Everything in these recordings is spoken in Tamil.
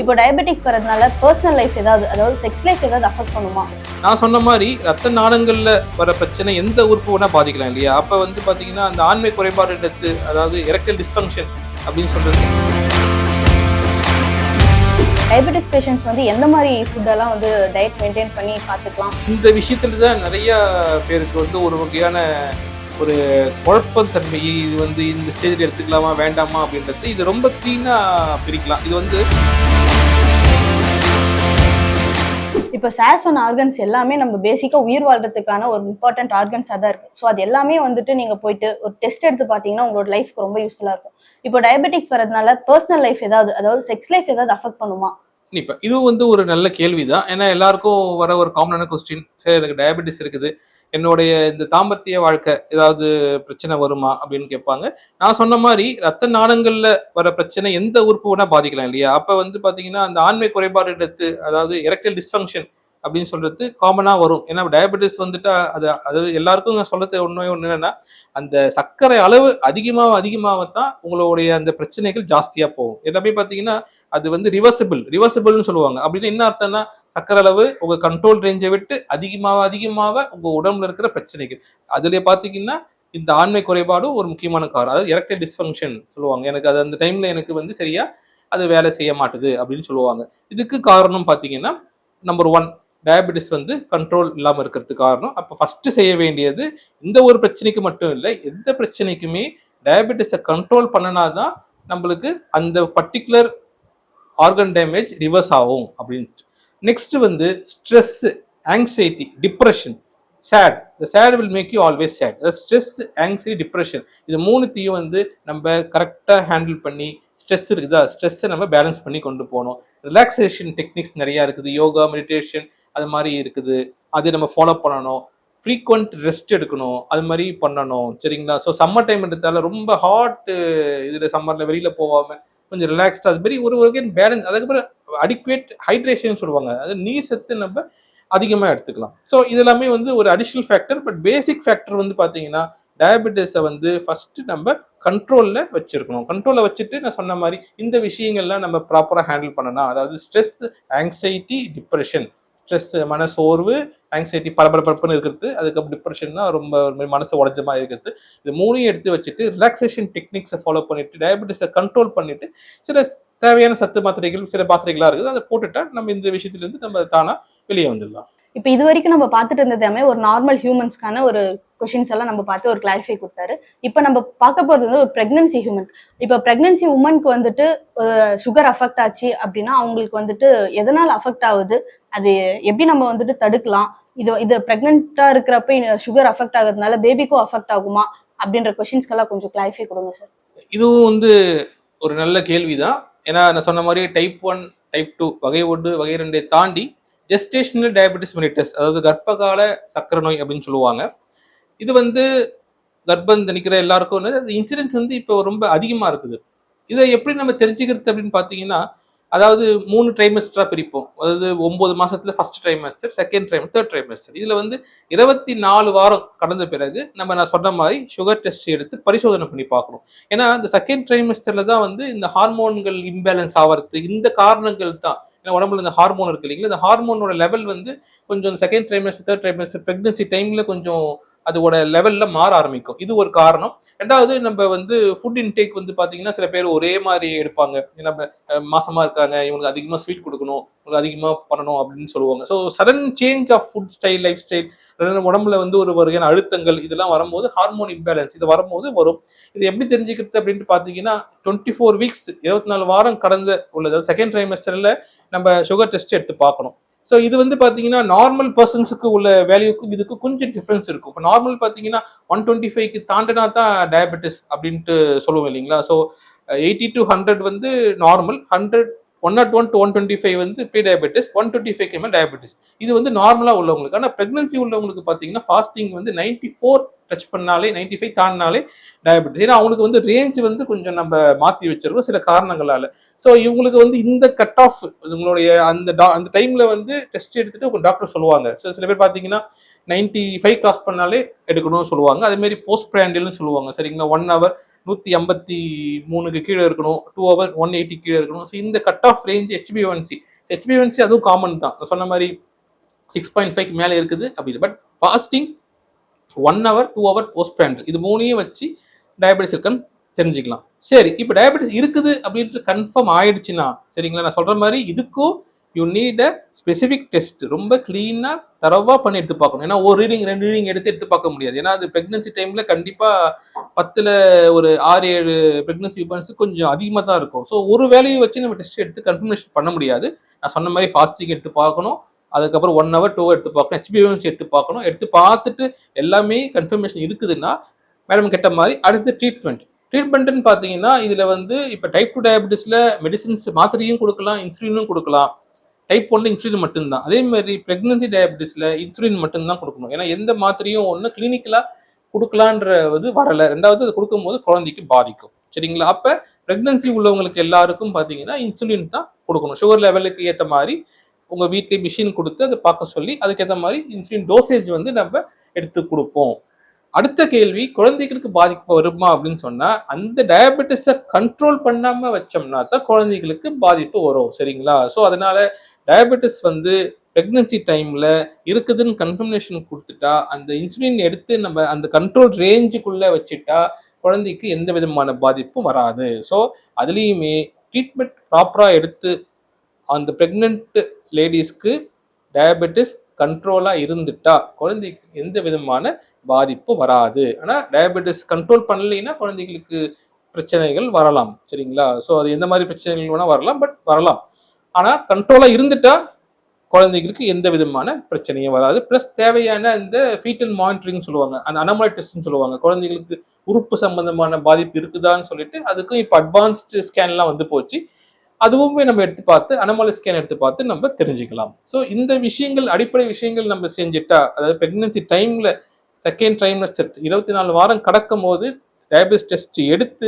இப்போ டயபெட்டிக்ஸ் வரதுனால பர்சனல் லைஃப் அதாவது செக்ஸ் லைஃப் ஏதாவது அஃபெக்ட் பண்ணுமா? நான் சொன்ன மாதிரி ரத்த நாளங்கள்ல வர பிரச்சனை எந்த உறுப்பு வேணா பாதிக்கலாம் இல்லையா? அப்ப வந்து பாத்தீங்கன்னா அந்த ஆண்மை குறைபாடு அதாவது எரெக்டைல் டிஸ்ஃபங்க்ஷன் அப்படின்னு சொல்றது. டயபெட்டிஸ் பேஷண்ட்ஸ் வந்து எந்த மாதிரி ஃபுட்டெல்லாம் வந்து டயட் மெயின்டைன் பண்ணி பார்த்துக்கலாம்? இந்த விஷயத்துல தான் நிறைய பேருக்கு வந்து ஒரு வகையான ஒரு குழப்பத்தன்மை, இது வந்து இந்த ஸ்டேஜில் எடுத்துக்கலாமா வேண்டாமா அப்படின்றது. இது ரொம்ப கிளீனா பிரிக்கலாம். இது வந்து இப்போ சாஸ் ஒன் ஆர்கன்ஸ் எல்லாமே நம்ம பேசிக்கா உயிர் வாழ்றதுக்கான ஒரு இம்பார்ட்டன்ட் ஆர்கன்ஸாக தான் இருக்கு. ஸோ அது எல்லாமே வந்துட்டு நீங்க போயிட்டு ஒரு டெஸ்ட் எடுத்து பார்த்தீங்கன்னா உங்களோட லைஃப்க்கு ரொம்ப யூஸ்ஃபுல்லா இருக்கும். இப்போ டயபெட்டிக்ஸ் வரதுனால பர்சனல் லைஃப் அதாவது செக்ஸ் லைஃப் ஏதாவது அஃபெக்ட் பண்ணுமா? இப்போ இது வந்து ஒரு நல்ல கேள்விதான். ஏன்னா எல்லாருக்கும் வர ஒரு காமனான கொஸ்டின், சரி எனக்கு டயபெட்டிஸ் இருக்குது, என்னுடைய இந்த தாம்பத்திய வாழ்க்கை ஏதாவது பிரச்சனை வருமா அப்படின்னு கேட்பாங்க. நான் சொன்ன மாதிரி ரத்த நாளங்கள்ல வர பிரச்சனை எந்த உறுப்பு வேணா பாதிக்கலாம் இல்லையா? அப்ப வந்து பாத்தீங்கன்னா அந்த ஆண்மை குறைபாடு அதாவது எரெக்டைல் டிஸ்ஃபங்க்ஷன் அப்படின்னு சொல்றது காமனா வரும். ஏன்னா டயபெட்டிஸ் வந்துட்டா அது எல்லாருக்கும் நான் சொல்றது ஒண்ணு என்னன்னா, அந்த சர்க்கரை அளவு அதிகமாகத்தான் உங்களுடைய அந்த பிரச்சனைகள் ஜாஸ்தியா போகும். எல்லாமே பாத்தீங்கன்னா அது வந்து ரிவர்சிபிள்னு சொல்லுவாங்க. அப்படின்னு என்ன அர்த்தம்னா, சர்க்கரை அளவு உங்க கண்ட்ரோல் ரேஞ்சை விட்டு அதிகமாக உங்க உடம்புல இருக்கிற பிரச்சனைகள், அதுல பாத்தீங்கன்னா இந்த ஆண்மை குறைபாடும் ஒரு முக்கியமான காரணம். அதாவது எரெக்டைல் டிஸ்ஃபங்க்ஷன் சொல்லுவாங்க. எனக்கு அது அந்த டைம்ல எனக்கு வந்து சரியா அது வேலை செய்ய மாட்டுது அப்படின்னு சொல்லுவாங்க. இதுக்கு காரணம் பாத்தீங்கன்னா நம்பர் 1, டயபெட்டிஸ் வந்து கண்ட்ரோல் இல்லாம இருக்கிறதுக்கு காரணம். அப்ப ஃபர்ஸ்ட் செய்ய வேண்டியது, இந்த ஒரு பிரச்சனைக்கு மட்டும் இல்லை, எந்த பிரச்சனைக்குமே டயபெட்டிஸை கண்ட்ரோல் பண்ணனாதான் நம்மளுக்கு அந்த பர்டிகுலர் ஆர்கன் டேமேஜ் ரிவர்ஸ் ஆகும் அப்படின்ட்டு. நெக்ஸ்ட் வந்து stress, anxiety, depression, sad. the sad will make you always sad. Stress, anxiety, depression, இது மூணுத்தையும் வந்து நம்ம கரெக்டா ஹேண்டில் பண்ணி, ஸ்ட்ரெஸ் இருக்குதா, ஸ்ட்ரெஸ்ஸை நம்ம பேலன்ஸ் பண்ணி கொண்டு போகணும். ரிலாக்ஸேஷன் டெக்னிக்ஸ் நிறைய இருக்குது, யோகா, மெடிடேஷன், அது மாதிரி இருக்குது, அது நம்ம ஃபாலோ பண்ணணும். ஃப்ரீக்வெண்ட் ரெஸ்ட் எடுக்கணும், அது மாதிரி பண்ணணும். சரிங்களா? ஸோ சம்மர் டைம் எடுத்தால ரொம்ப ஹாட் இதுல சம்மர்ல வெளியில போகாம கொஞ்சம் ரிலாக்ஸ்டா, அது மாதிரி ஒரு வகை பேலன்ஸ். அதுக்கப்புறம் அடிக்குவேட் ஹைட்ரேஷன் சொல்லுவாங்க, அது நீர் சத்து நம்ம அதிகமா எடுத்துக்கலாம். ஸோ இது எல்லாமே வந்து ஒரு additional factor. But basic factor வந்து பாத்தீங்கன்னா டயபெட்டிஸை வந்து ஃபர்ஸ்ட் நம்ம கண்ட்ரோல்ல வச்சிருக்கணும். கண்ட்ரோல்ல வச்சுட்டு நான் சொன்ன மாதிரி இந்த விஷயங்கள்லாம் நம்ம ப்ராப்பரா ஹேண்டில் பண்ணணும். அதாவது ஸ்ட்ரெஸ், ஆங்ஸைட்டி, டிப்ரெஷன். ஸ்ட்ரெஸ் மன சோர்வு, ஆங்ஸைட்டி பரபரப்புன்னு இருக்கிறது, அதுக்கப்புறம் டிப்ரெஷன்னா ரொம்ப மனசு உடஞ்ச மாதிரி இருக்கிறது. இது மூணையும் எடுத்து வச்சுட்டு ரிலாக்ஸேஷன் டெக்னிக்ஸை ஃபாலோ பண்ணிட்டு டயபெட்டிஸை கண்ட்ரோல் பண்ணிட்டு சில தேவையான சத்து மாத்திரைகள், சில மாத்திரைகளா இருக்குது, அதை போட்டுட்டா நம்ம இந்த விஷயத்துல இருந்து நம்ம தானா வெளியே வந்துடலாம். இப்போ இது வரைக்கும் நம்ம பார்த்துட்டு இருந்ததாமே ஒரு நார்மல் ஹியூமன்ஸ்க்கான ஒரு கொஷின்ஸ் எல்லாம் நம்ம பார்த்து ஒரு கிளாரிஃபை கொடுத்தாரு. இப்போ நம்ம பார்க்க போறது வந்து ஒரு பிரெக்னன்சி ஹியூமன். இப்போ பிரெக்னன்சி உமனுக்கு வந்துட்டு ஒரு சுகர் அஃபெக்ட் ஆச்சு அப்படின்னா அவங்களுக்கு வந்துட்டு எதனால அஃபெக்ட் ஆகுது, அது எப்படி நம்ம வந்துட்டு தடுக்கலாம், இது பிரெக்னெண்டா இருக்கிறப்ப சுகர் அஃபெக்ட் ஆகுறதுனால பேபிக்கும் அஃபெக்ட் ஆகுமா அப்படின்ற கொஷின்ஸ்க்கெல்லாம் கொஞ்சம் கிளாரிஃபை கொடுங்க சார். இதுவும் வந்து ஒரு நல்ல கேள்விதான். ஏன்னா நான் சொன்ன மாதிரி டைப் 1, டைப் 2, வகை 1, வகை 2 தாண்டி ஜெஸ்டேஷனல் டயபெட்டிஸ் மெலிட்டஸ், அதாவது கர்ப்பகால சக்கரை நோய் அப்படின்னு சொல்லுவாங்க. இது வந்து கர்ப்பம் தணிக்கிற எல்லாருக்கும் இன்சிடென்ஸ் வந்து இப்போ ரொம்ப அதிகமா இருக்குது. இதை எப்படி நம்ம தெரிஞ்சுக்கிறது அப்படின்னு பாத்தீங்கன்னா, அதாவது 3 ட்ரைமெஸ்டரா பிரிப்போம். அதாவது 9 மாசத்துல first trimester, second trimester, third trimester. இதுல வந்து 24 வாரம் கடந்த பிறகு நான் சொன்ன மாதிரி சுகர் டெஸ்ட் எடுத்து பரிசோதனை பண்ணி பார்க்கணும். ஏன்னா இந்த செகண்ட் ட்ரைமெஸ்டர்ல தான் வந்து இந்த ஹார்மோன்கள் இம்பேலன்ஸ் ஆகிறது, இந்த காரணங்கள் தான். ஏன்னா உடம்புல இந்த ஹார்மோன் இருக்கு இல்லைங்களா, இந்த ஹார்மோனோட லெவல் வந்து கொஞ்சம் second trimester, third trimester, pregnancy டைம்ல கொஞ்சம் அதோட லெவல்ல மாற ஆரம்பிக்கும். இது ஒரு காரணம். ரெண்டாவது, நம்ம வந்து ஃபுட் இன்டேக் வந்து பாத்தீங்கன்னா சில பேர் ஒரே மாதிரி எடுப்பாங்க. நம்ம மாசமா இருக்காங்க, இவங்களுக்கு அதிகமா ஸ்வீட் கொடுக்கணும், இவங்களுக்கு அதிகமா பண்ணணும் அப்படின்னு சொல்லுவாங்க. So sudden change of food style, life style, உடம்புல வந்து ஒரு வகையான அழுத்தங்கள் இதெல்லாம் வரும்போது ஹார்மோன் இம்பேலன்ஸ் இது வரும்போது வரும். இது எப்படி தெரிஞ்சுக்கிறது அப்படின்னு பாத்தீங்கன்னா 24 வீக்ஸ் 24 வாரம் கடந்த உள்ளது செகண்ட் ட்ரைமெஸ்டர்ல நம்ம சுகர் டெஸ்ட் எடுத்து பார்க்கணும். ஸோ இது வந்து பாத்தீங்கன்னா நார்மல் பர்சன்ஸுக்கு உள்ள வேல்யூக்கும் இதுக்கு கொஞ்சம் டிஃபரன்ஸ் இருக்கும். இப்போ நார்மல் பாத்தீங்கன்னா 125க்கு தாண்டினா தான் டயபெட்டிஸ் அப்படின்ட்டு சொல்லுவோம் இல்லைங்களா. ஸோ 80 to 100 வந்து நார்மல், 101 to 125 வந்து ப்ரீ டயபெட்டிஸ், 125க்கு மேல் டயபெட்டிஸ். இது வந்து நார்மலா உள்ளவங்களுக்கு. ஆனால் பிரெக்னன்சி உள்ளவங்களுக்கு பாத்தீங்கன்னா ஃபாஸ்டிங் வந்து 94 டச் பண்ணாலே, 95 தாண்டினாலே டயபெட்டிஸ். ஏன்னா அவங்களுக்கு வந்து ரேஞ்ச் வந்து கொஞ்சம் நம்ம மாற்றி வச்சிருக்கோம் சில காரணங்களால. ஸோ இவங்களுக்கு வந்து இந்த கட் ஆஃப் உங்களுடைய அந்த டைம்ல வந்து டெஸ்ட் எடுத்துட்டு உங்க டாக்டர் சொல்லுவாங்க. ஸோ சில பேர் பார்த்தீங்கன்னா 95 கிராஸ் பண்ணாலே எடுக்கணும்னு சொல்லுவாங்க. அதே மாதிரி போஸ்ட் பிராண்டில்னு சொல்லுவாங்க. சரிங்களா, 1 hour 153க்கு கீழே இருக்கணும், 2 hour 180 கீழே இருக்கணும். ஸோ இந்த கட் ஆஃப் ரேஞ்ச் ஹெச்பிஏஒன்சி அதுவும் காமன் தான். நான் சொன்ன மாதிரி 6.5க்கு மேலே இருக்குது அப்படி. But fasting 1 hour 2 hour post Prandtl இது மூணையும் வச்சு டயபெட்டிஸ் இருக்குன்னு தெரிஞ்சுக்கலாம். சரி, இப்போ டயபெட்டிஸ் இருக்குது அப்படின்ட்டு கன்ஃபார்ம் ஆயிடுச்சுன்னா சரிங்களா, நான் சொல்ற மாதிரி இதுக்கும் you need a specific test. ரொம்ப கிளீனா தரவா பண்ணி எடுத்து பார்க்கணும். ஏன்னா ஒரு ரீடிங் 2 ரீடிங் எடுத்து பார்க்க முடியாது. ஏன்னா அது பிரெக்னன்சி டைம்ல கண்டிப்பா 10ல் ஒரு 6-7 பிரெக்னன்சி விமன்ஸ் கொஞ்சம் அதிகமாக தான் இருக்கும். ஸோ ஒரு வேலையை வச்சு நம்ம டெஸ்ட் எடுத்து கன்ஃபர்மேஷன் பண்ண முடியாது. நான் சொன்ன மாதிரி ஃபாஸ்டிங் எடுத்து பார்க்கணும், அதுக்கப்புறம் 1 hour 2 hour எடுத்து பார்க்கணும், ஹெச்பிஏஒன்சி எடுத்து பார்க்கணும். எடுத்து பார்த்துட்டு எல்லாமே கன்ஃபர்மேஷன் இருக்குதுன்னா மேடம் கேட்ட மாதிரி அடுத்து ட்ரீட்மெண்ட்னு பார்த்தீங்கன்னா இதில் வந்து இப்போ டைப் 2 டயபெட்டிஸில் மெடிசின்ஸ் மாத்திரையும் கொடுக்கலாம், இன்சுலினும் கொடுக்கலாம். டைப் 1 இன்சுலின் மட்டும்தான். அதே மாதிரி பிரெக்னன்சி டயபெட்டிஸில் இன்சுலின் மட்டும்தான் கொடுக்கணும். ஏன்னா எந்த மாத்திரையும் ஒன்று கிளினிக்கலாக கொடுக்கலான்றது வரலை. ரெண்டாவது அது கொடுக்கும்போது குழந்தைக்கு பாதிக்கும். சரிங்களா, அப்போ பிரெக்னன்சி உள்ளவங்களுக்கு எல்லாருக்கும் பார்த்தீங்கன்னா இன்சுலின் தான் கொடுக்கணும். சுகர் லெவலுக்கு ஏற்ற மாதிரி உங்கள் வீட்டிலே மிஷின் கொடுத்து அதை பார்க்க சொல்லி அதுக்கேற்ற மாதிரி இன்சுலின் டோசேஜ் வந்து நம்ம எடுத்து கொடுப்போம். அடுத்த கேள்வி, குழந்தைகளுக்கு பாதிப்பு வருமா அப்படின்னு சொன்னா அந்த டயபெட்டிஸை கண்ட்ரோல் பண்ணாம வச்சோம்னா தான் குழந்தைகளுக்கு பாதிப்பு வரும். சரிங்களா, ஸோ அதனால டயபெட்டிஸ் வந்து பிரெக்னன்சி டைம்ல இருக்குதுன்னு கன்ஃபர்மேஷன் கொடுத்துட்டா அந்த இன்சுலின் எடுத்து நம்ம அந்த கண்ட்ரோல் ரேஞ்சுக்குள்ள வச்சுட்டா குழந்தைக்கு எந்த விதமான பாதிப்பும் வராது. ஸோ அதுலேயுமே ட்ரீட்மெண்ட் ப்ராப்பராக எடுத்து அந்த பிரெக்னென்ட் லேடிஸ்க்கு டயபெட்டிஸ் கண்ட்ரோலாக இருந்துட்டா குழந்தைக்கு எந்த விதமான பாதிப்பு வராது. ஆனால் டயபெட்டிஸ் கண்ட்ரோல் பண்ணலைன்னா குழந்தைகளுக்கு பிரச்சனைகள் வரலாம். சரிங்களா, ஸோ அது எந்த மாதிரி பிரச்சனைகள் வேணால் வரலாம், பட் வரலாம். ஆனால் கண்ட்ரோலாக இருந்துட்டா குழந்தைகளுக்கு எந்த விதமான பிரச்சனையும் வராது. ப்ளஸ் தேவையான அந்த ஃபீட்டல் மானிட்டரிங் சொல்லுவாங்க, அந்த அனமாலி டெஸ்ட்னு சொல்லுவாங்க. குழந்தைகளுக்கு உறுப்பு சம்பந்தமான பாதிப்பு இருக்குதான்னு சொல்லிட்டு அதுக்கும் இப்போ அட்வான்ஸ்டு ஸ்கேன்லாம் வந்து போச்சு. அதுவுமே நம்ம எடுத்து பார்த்து அனமாலி ஸ்கேன் எடுத்து பார்த்து நம்ம தெரிஞ்சுக்கலாம். ஸோ இந்த விஷயங்கள் அடிப்படை விஷயங்கள் நம்ம செஞ்சுட்டா, அதாவது பிரெக்னன்சி டைம்ல செகண்ட் ட்ரைமஸ்டர் 24 வாரம் கடக்கும் போது டயபெட்டிஸ் டெஸ்ட் எடுத்து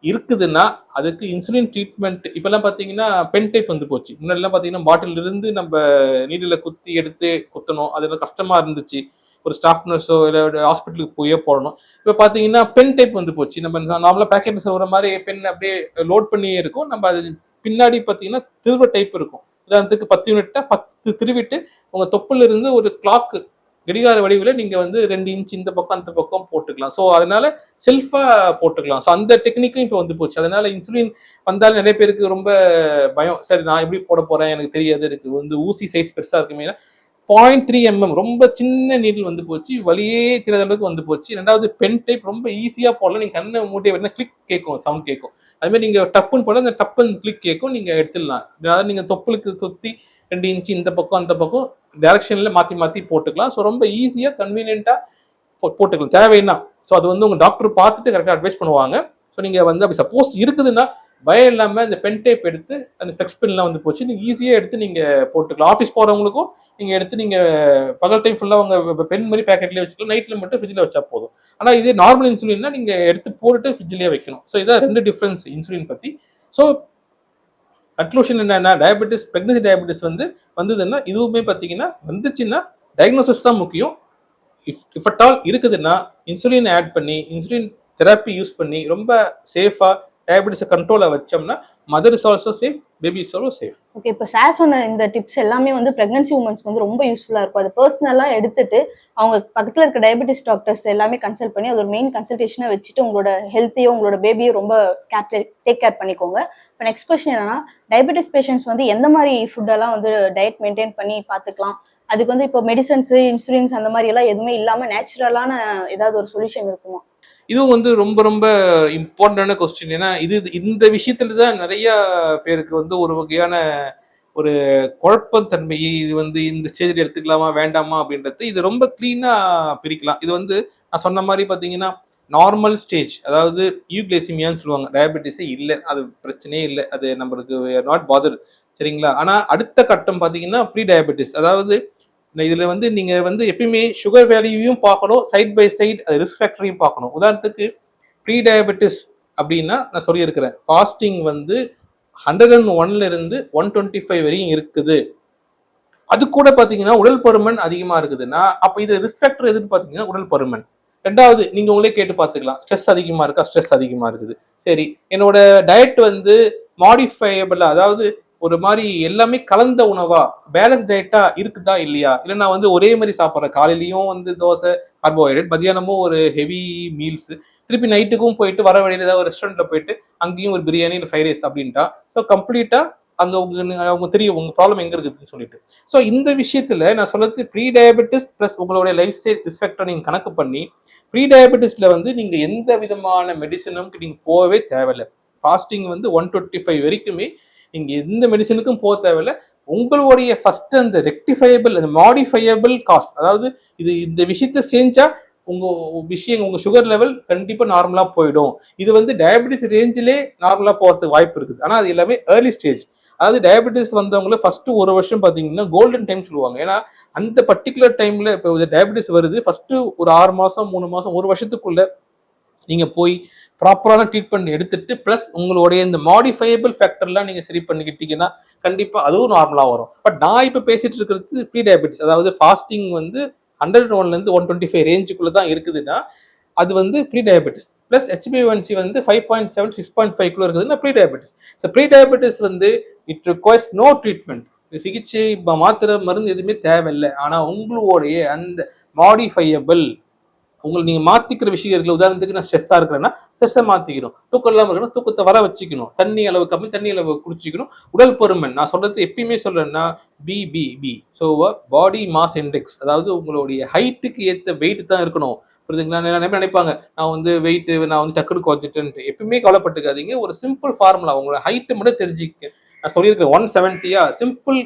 இருக்குதுன்னா அதுக்கு இன்சுலின் ட்ரீட்மெண்ட் இப்பெல்லாம் பார்த்தீங்கன்னா பென் டைப் வந்து போச்சு. முன்னாடிலாம் பார்த்தீங்கன்னா பாட்டில் இருந்து நம்ம நீடில் குத்தி எடுத்து குத்தணும், அதெல்லாம் கஷ்டமா இருந்துச்சு. ஒரு ஸ்டாஃப் நர்ஸோ இல்லை ஹாஸ்பிட்டலுக்கு போயே போடணும். இப்போ பார்த்தீங்கன்னா பென் டைப் வந்து போச்சு. நம்ம நார்மலாக பேக்கெட் சொல்கிற மாதிரி பென் அப்படியே லோட் பண்ணியே இருக்கும். நம்ம அது பின்னாடி பார்த்தீங்கன்னா திருவ டைப் இருக்கும். உதாரணத்துக்கு 10 யூனிட்டா 10 திருவிட்டு உங்கள் தொப்புல இருந்து ஒரு கிளாக்கு கடிகார வடிவில் நீங்கள் வந்து 2 இன்ச் இந்த பக்கம் அந்த பக்கம் போட்டுக்கலாம். ஸோ அதனால செல்ஃபாக போட்டுக்கலாம். ஸோ அந்த டெக்னிக்கும் இப்போ வந்து போச்சு. அதனால இன்சுலின் வந்தாலும் நிறைய பேருக்கு ரொம்ப பயம். சரி, நான் எப்படி போட போறேன் எனக்கு தெரியாது, எனக்கு வந்து ஊசி சைஸ் பெருசாக இருக்குமே. 0.3 mm ரொம்ப சின்ன நீடில் வந்து போச்சு, வலியே தெரியாத அளவுக்கு வந்து போச்சு. ரெண்டாவது பென் டைப் ரொம்ப ஈஸியாக போடலாம். நீங்கள் கண்ணை மூட்டையை வரணும், கிளிக் கேட்கும், சவுண்ட் கேட்கும். அதுமாதிரி நீங்கள் டப்புன்னு போட அந்த டப்புன்னு கிளிக் கேட்கும், நீங்கள் எடுத்துடலாம். அதாவது நீங்கள் தொப்புளுக்கு சுற்றி 2 இன்ச்சு இந்த பக்கம் அந்த பக்கம் டைரக்ஷன்ல மாற்றி போட்டுக்கலாம். ஸோ ரொம்ப ஈஸியாக கன்வீனியன்ட்டாக போட்டுக்கலாம் தேவைன்னா. ஸோ அது வந்து உங்கள் டாக்டர் பார்த்துட்டு கரெக்டாக அட்வைஸ் பண்ணுவாங்க. ஸோ நீங்கள் வந்து அப்படி சப்போஸ் இருக்குதுன்னா பயம் இல்லாமல் இந்த பென் டேப் எடுத்து அந்த ஃப்ளெக்ஸ் பென்லாம் வந்து போச்சு, நீங்கள் ஈஸியாக எடுத்து நீங்கள் போட்டுக்கலாம். ஆஃபீஸ் போகிறவங்களுக்கும் நீங்கள் எடுத்து நீங்கள் பகல் டைம் ஃபுல்லாக உங்கள் பென் மாதிரி பேக்கெட்லேயே வச்சுக்கலாம், நைட்டில் மட்டும் ஃப்ரிட்ஜில் வச்சா போதும். ஆனால் இதே நார்மல் இன்சுலின்னா நீங்கள் எடுத்து போட்டுட்டு ஃப்ரிட்ஜ்லேயே வைக்கணும். ஸோ இதான் 2 டிஃப்ரென்ஸ் இன்சுலின் பற்றி. ஸோ கன்க்ளூஷன் என்னன்னா, டயபெட்டிஸ் பிரெக்னன்சி டயபெட்டிஸ் வந்ததுன்னா இதுவுமே பார்த்தீங்கன்னா வந்துச்சுன்னா டயக்னோசிஸ் தான் முக்கியம். இஃப் அட் ஆல் இருக்குதுன்னா இன்சுலின் ஆட் பண்ணி இன்சுலின் தெரப்பி யூஸ் பண்ணி ரொம்ப சேஃபாக டயபெட்டிஸை கண்ட்ரோலை வச்சோம்னா mother is also safe, baby is also safe. Okay, இப்போ சார் சொன்ன இந்த டிப்ஸ் எல்லாமே வந்து பிரெக்னன்சி உமன்ஸ்க்கு வந்து ரொம்ப யூஸ்ஃபுல்லாக இருக்கும். அது பர்சனலாக எடுத்துட்டு அவங்க பக்கத்தில் இருக்க டயபெட்டிஸ் டாக்டர்ஸ் எல்லாமே கன்சல்ட் பண்ணி அது ஒரு மெயின் கன்சல்டேஷனை வச்சுட்டு உங்களோட ஹெல்த்தையோ உங்களோட பேபியோ ரொம்ப டேக் கேர் பண்ணிக்கோங்க. இப்போ நெக்ஸ்ட் கொஸ்டின் என்னன்னா, டயபெட்டிஸ் பேஷண்ட்ஸ் வந்து எந்த மாதிரி ஃபுட்டெல்லாம் வந்து டயட் மெயின்டைன் பண்ணி பார்த்துக்கலாம்? அதுக்கு வந்து இப்போ மெடிசன்ஸ், இன்சூரன்ஸ் அந்த மாதிரி எல்லாம் எதுவுமே இல்லாமல் நேச்சுரலான ஏதாவது ஒரு சொல்யூஷன் இருக்குமா? இதுவும் வந்து ரொம்ப ரொம்ப இம்பார்ட்டன்டான கொஸ்டின். ஏன்னா இந்த விஷயத்துல தான் நிறைய பேருக்கு வந்து ஒரு வகையான ஒரு குழப்பத்தன்மை, இது வந்து இந்த ஸ்டேஜில் எடுத்துக்கலாமா வேண்டாமா அப்படின்றது இது ரொம்ப கிளீனா பிரிக்கலாம். இது வந்து நான் சொன்ன மாதிரி பார்த்தீங்கன்னா நார்மல் ஸ்டேஜ், அதாவது யூக்ளைசிமியான்னு சொல்லுவாங்க. டயபெட்டிஸே இல்லை, அது பிரச்சனையே இல்லை, அது நம்மளுக்கு நாட் பாதர். சரிங்களா, ஆனால் அடுத்த கட்டம் பார்த்தீங்கன்னா ப்ரீ டயபெட்டிஸ். அதாவது இதுல வந்து நீங்க வந்து எப்பயுமே சுகர் வேல்யூவையும் பார்க்கணும், சைட் பை சைட் அது ரிஸ்க் ஃபேக்டரையும் பார்க்கணும். உதாரணத்துக்கு ப்ரீ டயபெட்டிஸ் அப்படின்னா நான் சொல்லியிருக்கிறேன், ஃபாஸ்டிங் வந்து 101ல இருந்து 125 வரையும் இருக்குது. அது கூட பார்த்தீங்கன்னா உடல் பருமன் அதிகமாக இருக்குதுன்னா அப்போ இது ரிஸ்க் ஃபேக்டர் எதுன்னு பார்த்தீங்கன்னா உடல் பருமன். ரெண்டாவது நீங்க உங்களே கேட்டு பார்த்துக்கலாம், ஸ்ட்ரெஸ் அதிகமா இருக்கா? ஸ்ட்ரெஸ் அதிகமா இருக்குது. சரி, என்னோட டயட் வந்து மாடிஃபையபிளா, அதாவது ஒரு மாதிரி எல்லாமே கலந்த உணவா, பேலன்ஸ் டயட்டா இருக்குதா இல்லையா? இல்லை நான் வந்து ஒரே மாதிரி சாப்பிட்றேன், காலையிலயும் வந்து தோசை கார்போஹைட்ரேட், மதியானமும் ஒரு ஹெவி மீல்ஸ், திருப்பி நைட்டுக்கும் போயிட்டு வர வழியில ஏதாவது ஒரு ரெஸ்டாரண்ட்ல போயிட்டு அங்கேயும் ஒரு பிரியாணி இல்லை ஃப்ரைட் ரைஸ் அப்படின்ட்டா, ஸோ கம்ப்ளீட்டா அங்க அவங்க தெரியும் உங்க ப்ராப்ளம் எங்க இருக்குதுன்னு சொல்லிட்டு. ஸோ இந்த விஷயத்துல நான் சொல்றது ப்ரீ டயபெட்டிஸ் பிளஸ் உங்களுடைய லைஃப் ஸ்டைல் ரிஸ்பெக்டை நீங்க கணக்கு பண்ணி, ப்ரீ டயபெட்டிஸ்ல வந்து நீங்க எந்த விதமான மெடிசனும் நீங்க போகவே தேவையில்லை. ஃபாஸ்டிங் வந்து 125 வரைக்குமே நீங்க எந்த மெடிசனுக்கும் போக தேவையில்லை. உங்களுடைய ஃபர்ஸ்ட் அந்த ரெக்டிஃபையபிள், அந்த மாடிஃபையபிள் காஸ், அதாவது இந்த விஷயத்த செஞ்சா உங்க விஷயம், உங்க சுகர் லெவல் கண்டிப்பா நார்மலா போயிடும். இது வந்து டயபெட்டிஸ் ரேஞ்சிலே நார்மலா போறதுக்கு வாய்ப்பு இருக்குது. ஆனா அது எல்லாமே ஏர்லி ஸ்டேஜ். அதாவது டயபெட்டிஸ் வந்தவங்கள ஃபர்ஸ்ட் ஒரு வருஷம் பாத்தீங்கன்னா கோல்டன் டைம் சொல்லுவாங்க. ஏன்னா அந்த பர்டிகுலர் டைம்ல இப்போ டயபெட்டிஸ் வருது, ஃபர்ஸ்ட் ஒரு 6 மாசம் 3 மாசம் 1 வருஷத்துக்குள்ள நீங்க போய் ப்ராப்பரான ட்ரீட்மெண்ட் எடுத்துட்டு பிளஸ் உங்களுடைய இந்த மாடிஃபையபிள் ஃபேக்டர்லாம் நீங்க சரி பண்ணிக்கிட்டீங்கன்னா கண்டிப்பா அதுவும் நார்மலா வரும். பட் நான் இப்ப பேசிட்டு இருக்கிறது ப்ரீ டயபெட்டிஸ், அதாவது ஃபாஸ்டிங் வந்து 101ல இருந்து 125 ரேஞ்சுக்குள்ள தான் இருக்குதுன்னா அது வந்து ப்ரீ டயபெட்டிஸ். பிளஸ் HbA1c வந்து 5.7 6.5 இருக்குதுன்னா pre diabetes. So pre diabetes வந்து இட் ரிக்வயர்ஸ் நோ ட்ரீட்மெண்ட், சிகிச்சை மாத்திரை மருந்து எதுவுமே தேவையில்லை. ஆனா உங்களுடைய அந்த மாடிஃபையபிள், உங்களை நீங்க மாத்திக்கிற விஷயம் இருக்குல்ல, உதாரணத்துக்கு நான் ஸ்ட்ரெஸ்ஸா இருக்கிறேன்னா ஸ்ட்ரெஸ்ஸை மாத்திக்கணும், தூக்கம் இல்லாம இருக்கணும் தூக்கத்தை வர வச்சுக்கணும், தண்ணி அளவு கம்மி தண்ணி அளவு குடிச்சிக்கணும், உடல் பருமன் நான் சொல்றது எப்பயுமே சொல்றேன்னா BBB, so body mass index, அதாவது உங்களுடைய ஹைட்டுக்கு ஏற்ற வெயிட் தான் இருக்கணும். புரியுதுங்களா? நிறைய பேர் நினைப்பாங்க நான் வந்து வெயிட் நான் வந்து டக்குனு குறைச்சிட்டேன்ட்டு. எப்பயுமே கவலைப்பட்டுக்காதீங்க, ஒரு சிம்பிள் ஃபார்முலா, உங்களோட ஹைட்டு மட்டும் தெரிஞ்சுக்க. நான் சொல்லியிருக்கேன் 170 சிம்பிள்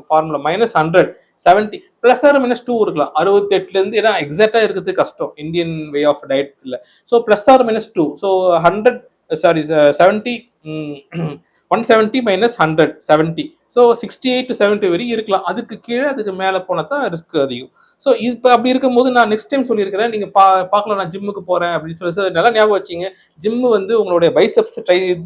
ஃபார்முலா -100 70 பிளஸ் ஆர் -2 இருக்கலாம். 68ல இருந்து, ஏன்னா எக்ஸாக்டா இருக்கிறது கஷ்டம் இந்தியன் வே ஆஃப் டயட் இல்ல. So plus or -2, so 100 sorry 70 170 -100 70, so 68 to 70 வரைக்கும் இருக்கலாம். அதுக்கு கீழே அதுக்கு மேலே போனால் தான் ரிஸ்க் அதிகம். ஸோ இப்போ அப்படி இருக்கும்போது நான் நெக்ஸ்ட் டைம் சொல்லியிருக்கிறேன், நீங்கள் பார்க்கலாம் நான் ஜிம்முக்கு போகிறேன் அப்படின்னு சொல்லி நல்லா ஞாபகம் வச்சிங்க. ஜிம்மு வந்து உங்களுடைய பைசப்ஸ்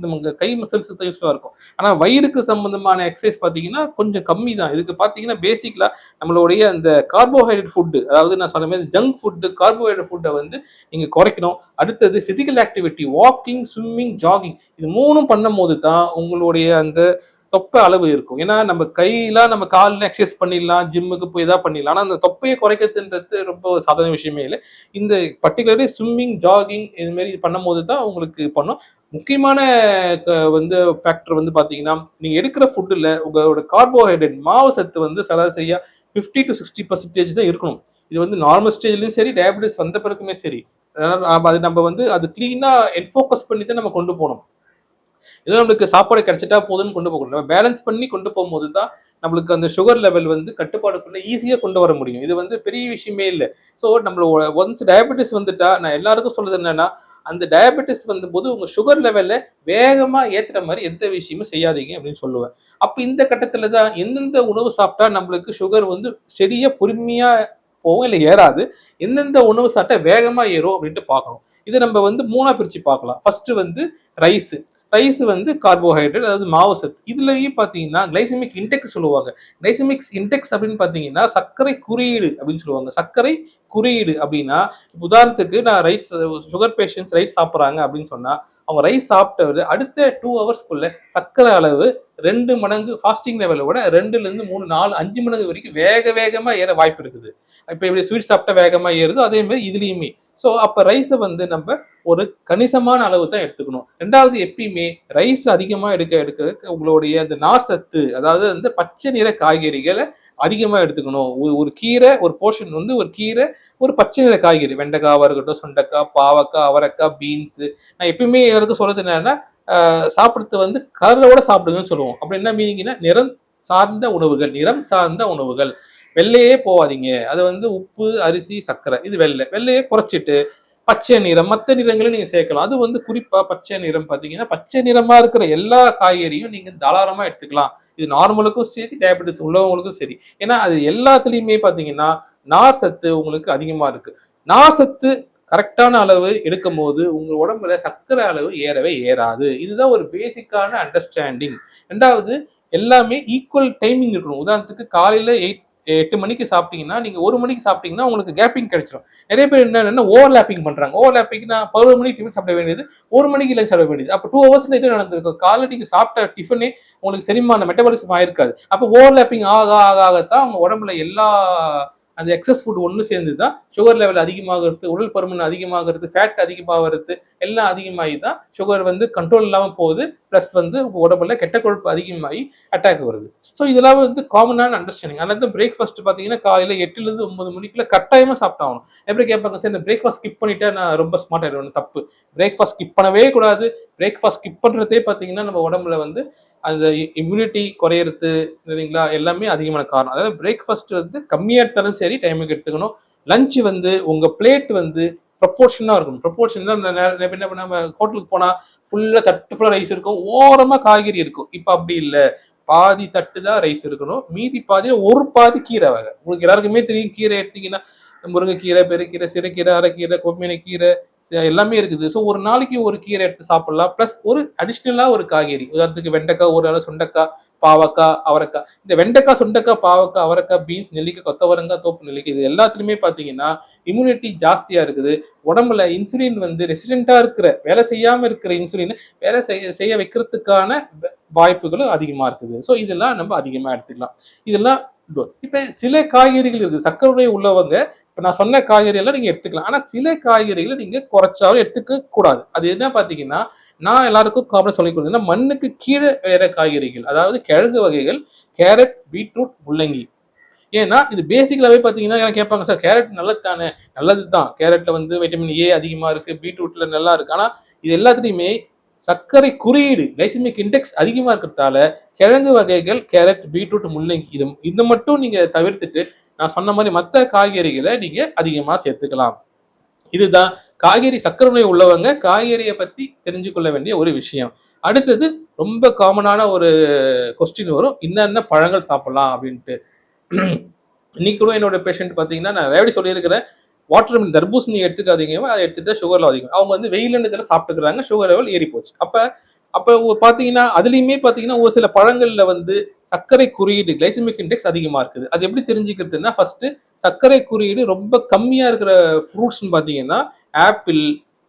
உங்கள் கை மசில்ஸ் தான் யூஸ்ஃபுல்லாக இருக்கும். ஆனால் வயிறுக்கு சம்பந்தமான எக்ஸசைஸ் பார்த்தீங்கன்னா கொஞ்சம் கம்மி தான். இதுக்கு பார்த்தீங்கன்னா பேசிக்கலாக நம்மளுடைய அந்த கார்போஹைட்ரேட் ஃபுட்டு, அதாவது நான் சொன்ன மாதிரி ஜங்க் ஃபுட்டு கார்போஹைட்ரேட் ஃபுட்டை வந்து நீங்கள் குறைக்கணும். அடுத்தது physical activity, walking, swimming, jogging, இது மூணும் பண்ணும் போது தான் உங்களுடைய அந்த தொப்பை அளவு இருக்கும். ஏன்னா நம்ம கையெல்லாம் நம்ம காலில் எக்ஸசைஸ் பண்ணிடலாம், ஜிம்முக்கு போய் தான் பண்ணிடலாம். ஆனால் அந்த தொப்பையை குறைக்கிறதுன்றது ரொம்ப சாதாரண விஷயமே இல்லை. இந்த பர்டிகுலர்லி ஸ்விம்மிங், ஜாகிங் இது மாதிரி பண்ணும் போது தான் உங்களுக்கு பண்ணும். முக்கியமான வந்து ஃபேக்டர் வந்து பார்த்தீங்கன்னா, நீங்கள் எடுக்கிற ஃபுட்டில் உங்களோட கார்போஹைட்ரேட் மாவு சத்து வந்து சராசரியாக 50 to 60% தான் இருக்கணும். இது வந்து நார்மல் ஸ்டேஜ்லையும் சரி, டயபெட்டிஸ் வந்த பிறகுமே சரி. அது நம்ம வந்து அது கிளீனாக என்ஃபோக்கஸ் பண்ணி தான் நம்ம கொண்டு போகணும். ஏதோ நம்மளுக்கு சாப்பாடு கிடைச்சிட்டா போதுன்னு கொண்டு போகணும். நம்ம பேலன்ஸ் பண்ணி கொண்டு போகும்போது தான் நம்மளுக்கு அந்த சுகர் லெவல் வந்து கட்டுப்பாடுக்குள்ள ஈஸியாக கொண்டு வர முடியும். இது வந்து பெரிய விஷயமே இல்லை. ஸோ நம்மளோட ஒன்ஸ் டயபெட்டிஸ் வந்துட்டா, நான் எல்லாருக்கும் சொல்றது என்னன்னா, அந்த டயபெட்டிஸ் வந்தபோது உங்க சுகர் லெவல்ல வேகமா ஏத்துற மாதிரி எந்த விஷயமும் செய்யாதீங்க அப்படின்னு சொல்லுவேன். அப்ப இந்த கட்டத்துல தான் எந்தெந்த உணவு சாப்பிட்டா நம்மளுக்கு சுகர் வந்து செடியா பொறுமையா போகும், இல்லை ஏறாது, எந்தெந்த உணவு சாப்பிட்டா வேகமா ஏறும் அப்படின்ட்டு பார்க்கணும். இதை நம்ம வந்து 3ஆ பிரிச்சு பார்க்கலாம். ஃபர்ஸ்ட் வந்து ரைஸ். ரைஸ் வந்து கார்போஹைட்ரேட், அதாவது மாவு சத்து. இதுலயும் பாத்தீங்கன்னா கிளைசமிக் இன்டெக்ஸ் சொல்லுவாங்க. கிளைசமிக் இன்டெக்ஸ் அப்படின்னு பாத்தீங்கன்னா சர்க்கரை குறியீடு அப்படின்னு சொல்லுவாங்க. சர்க்கரை குறியீடு அப்படின்னா, உதாரணத்துக்கு நான் ரைஸ், சுகர் பேஷண்ட்ஸ் ரைஸ் சாப்பிட்றாங்க அப்படின்னு சொன்னா, அவங்க ரைஸ் சாப்பிட்டவர் அடுத்த 2 ஹவர்ஸ்க்குள்ள சர்க்கரை அளவு 2 மடங்கு ஃபாஸ்டிங் லெவலை விட 2ல இருந்து 3 4 5 மடங்கு வரைக்கும் வேகமா ஏற வாய்ப்பு இருக்குது. இப்ப எப்படி ஸ்வீட் சாப்பிட்டா வேகமா ஏறுதோ அதே மாதிரி இதுலயுமே. ஸோ அப்ப ரைஸை வந்து நம்ம ஒரு கணிசமான அளவு தான் எடுத்துக்கணும். ரெண்டாவது, எப்பயுமே ரைஸ் அதிகமா எடுக்க உங்களுடைய அந்த நார்சத்து, அதாவது அந்த பச்சை நிற காய்கறிகளை அதிகமா எடுத்துக்கணும். ஒரு கீரை, ஒரு போர்ஷன் வந்து ஒரு கீரை, ஒரு பச்சை நிற காய்கறி, வெண்டைக்காவா இருக்கட்டும், சுண்டைக்காய், பாவக்காய், அவரைக்காய், பீன்ஸ். நான் எப்பயுமே எல்லாருக்கும் சொல்றது என்னன்னா, சாப்பிடுறது வந்து கலரோட சாப்பிடுங்கன்னு சொல்லுவோம். அப்படி என்ன மீனிங்னா, நிறம் சார்ந்த உணவுகள். வெள்ளையே போவாதீங்க. அது வந்து உப்பு, அரிசி, சர்க்கரை, இது வெள்ளையே குறைச்சிட்டு பச்சை நிறம், மற்ற நிறங்களும் நீங்க சேர்க்கலாம். அது வந்து குறிப்பா பச்சை நிறம் பாத்தீங்கன்னா, பச்சை நிறமா இருக்கிற எல்லா காய்கறியும் நீங்க தாராளமா எடுத்துக்கலாம். இது நார்மலுக்கும் சரி, டயபெட்டிஸ் உள்ளவங்களுக்கும் சரி. ஏன்னா அது எல்லாத்துலயுமே பாத்தீங்கன்னா நார் சத்து உங்களுக்கு அதிகமா இருக்கு. நார் சத்து கரெக்டான அளவு எடுக்கும் போது உங்க உடம்புல சர்க்கரை அளவு ஏறவே ஏறாது. இதுதான் ஒரு பேசிக்கான அண்டர்ஸ்டாண்டிங். ரெண்டாவது, எல்லாமே ஈக்குவல் டைமிங் இருக்கணும். உதாரணத்துக்கு காலையில 8 மணிக்கு சாப்பிட்டீங்கன்னா நீங்க 1 மணிக்கு சாப்பிட்டீங்கன்னா உங்களுக்கு கேப்பிங் கிடைச்சிடும். நிறைய பேர் என்ன ஓவர்லாப்பிங் பண்றாங்க. ஓவர்லாப்பிங்னா 11 மணிக்கு டிஃபன் சாப்பிட வேண்டியது 1 மணிக்கு லஞ்ச் சாப்பிட வேண்டியது. அப்போ 2 ஹவர்ஸ்ல என்ன நடந்திருக்கும்? காலைல நீங்க சாப்பிட்ட டிஃபனே உங்களுக்கு செரிமான மெட்டபாலிசம் ஆயிருக்காது. அப்போ ஓவர்லாப்பிங் ஆக ஆக ஆகத்தான் உங்க உடம்புல எல்லா அந்த எக்ஸஸ் ஃபுட் ஒன்று சேர்ந்து தான் சுகர் லெவல் அதிகமாகிறது, உடல் பருமன் அதிகமாகிறது, ஃபேட் அதிகமாகிறது, எல்லாம் அதிகமாகி தான் சுகர் வந்து கண்ட்ரோல் இல்லாமல் போகுது. ப்ளஸ் வந்து உடம்புல கெட்ட கொழுப்பு அதிகமாகி அட்டாக் வருது. ஸோ இதெல்லாம் வந்து காமனான அண்டர்ஸ்டாண்டிங். அதனால தான் பிரேக்ஃபாஸ்ட் பார்த்தீங்கன்னா காலையில் 8லேருந்து 9 மணிக்குள்ள கட்டாயமாக சாப்பிட்டாகணும். எப்படி கேட்பாங்க, சார் இந்த பிரேக்ஃபாஸ்ட் ஸ்கிப் பண்ணிட்டா நான் ரொம்ப ஸ்மார்ட் ஆயிடுவேன். தப்பு. பிரேக்ஃபாஸ்ட் ஸ்கிப் பண்ணவே கூடாது. பிரேக்ஃபாஸ்ட் ஸ்கிப் பண்ணுறதே பார்த்தீங்கன்னா நம்ம உடம்புல வந்து அந்த இம்யூனிட்டி குறையிறது இல்லைங்களா, எல்லாமே அதிகமான காரணம். அதாவது பிரேக்ஃபாஸ்ட் வந்து கம்மியாக எடுத்தாலும் சரி டைமுக்கு எடுத்துக்கணும். லஞ்ச் வந்து உங்க பிளேட் வந்து ப்ரொபோர்ஷனா இருக்கணும். ப்ரொபோர்ஷனா என்ன பண்ண ஹோட்டலுக்கு போனா ஃபுல்லா தட்டு ஃபுல்லா ரைஸ் இருக்கும், ஓரமா காய்கறி இருக்கும். இப்ப அப்படி இல்லை, பாதி தட்டு தான் ரைஸ் இருக்கணும், மீதி பாதியில ஒரு பாதி கீரை வகை. உங்களுக்கு எல்லாருக்குமே தெரியும், கீரை எடுத்தீங்கன்னா முருங்கைக்கீரை, பெருக்கீரை, சிறுகீரை, அரைக்கீரை, கொம்மினை கீரை எல்லாமே இருக்குது. ஸோ ஒரு நாளைக்கு ஒரு கீரை எடுத்து சாப்பிடலாம். பிளஸ் ஒரு அடிஷ்னலா ஒரு காய்கறி, உதாரணத்துக்கு வெண்டைக்காய், ஒரு நாள் சுண்டைக்காய், பாவக்காய், அவரைக்காய். இந்த வெண்டைக்காய், சுண்டைக்காய், பாவக்காய், அவரைக்காய், பீன்ஸ், நெல்லிக்காய், கொத்தவரங்காய், தோப்பு நெல்லிக்காய், இது எல்லாத்துலயுமே பாத்தீங்கன்னா இம்யூனிட்டி ஜாஸ்தியா இருக்குது. உடம்புல இன்சுலின் வந்து ரெசிடென்டா இருக்கிற, வேலை செய்யாம இருக்கிற இன்சுலின் வேலை செய்ய வைக்கிறதுக்கான வாய்ப்புகளும் அதிகமா இருக்குது. ஸோ இதெல்லாம் நம்ம அதிகமா எடுத்துக்கலாம். இதெல்லாம் இப்ப சில காய்கறிகள் இருக்குது, சர்க்கரை உள்ளவங்க இப்ப நான் சொன்ன காய்கறி எல்லாம் நீங்க எடுத்துக்கலாம். ஆனா சில காய்கறிகளை நீங்க குறைச்சாலும் எடுத்துக்க கூடாது. அது என்ன பாத்தீங்கன்னா, நான் எல்லாருக்கும் காமனா சொல்லிக் கொடுத்தேன்னா, மண்ணுக்கு கீழே வேற காய்கறிகள், அதாவது கிழங்கு வகைகள், கேரட், பீட்ரூட், முள்ளங்கி. ஏன்னா இது பேசிக்கலாவே பாத்தீங்கன்னா கேட்பாங்க, சார் கேரட் நல்லது தானே? நல்லது தான். கேரட்ல வந்து வைட்டமின் ஏ அதிகமா இருக்கு, பீட்ரூட்ல நல்லா இருக்கு. ஆனா இது எல்லாத்துலயுமே சர்க்கரை குறியீடு, கிளைசிமிக் இண்டெக்ஸ் அதிகமா இருக்கிறதால கிழங்கு வகைகள், கேரட், பீட்ரூட், முள்ளங்கி இது மட்டும் நீங்க தவிர்த்துட்டு நான் சொன்ன மாதிரி மற்ற காய்கறிகளை நீங்க அதிகமா சேர்த்துக்கலாம். இதுதான் காய்கறி சர்க்கரை நோய் உள்ளவங்க காய்கறியை பத்தி தெரிஞ்சு கொள்ள வேண்டிய ஒரு விஷயம். அடுத்தது ரொம்ப காமனான ஒரு கொஸ்டின் வரும், என்னென்ன பழங்கள் சாப்பிடலாம் அப்படின்ட்டு. இன்னைக்கு கூட என்னோட பேஷண்ட் பாத்தீங்கன்னா, நான் எப்படி சொல்லியிருக்கிறேன், வாட்டர் தர்பூசணி எடுத்துக்காதீங்க, அதை எடுத்துட்டா சுகர் அதிகம். அவங்க வந்து வெயில்னு இதெல்லாம் சாப்பிட்டுக்கிறாங்க, சுகர் லெவல் ஏறி போச்சு. அப்ப பாத்தீங்கன்னா அதுலயுமே பாத்தீங்கன்னா ஒரு சில பழங்கள்ல வந்து சர்க்கரை குறியீடு, கிளைசிமிக் இண்டெக்ஸ் அதிகமா இருக்குது. அது எப்படி தெரிஞ்சுக்கிறதுன்னா, ஃபர்ஸ்ட் சர்க்கரை குறியீடு ரொம்ப கம்மியா இருக்கிற ஃப்ரூட்ஸ்ன்னு பாத்தீங்கன்னா ஆப்பிள்,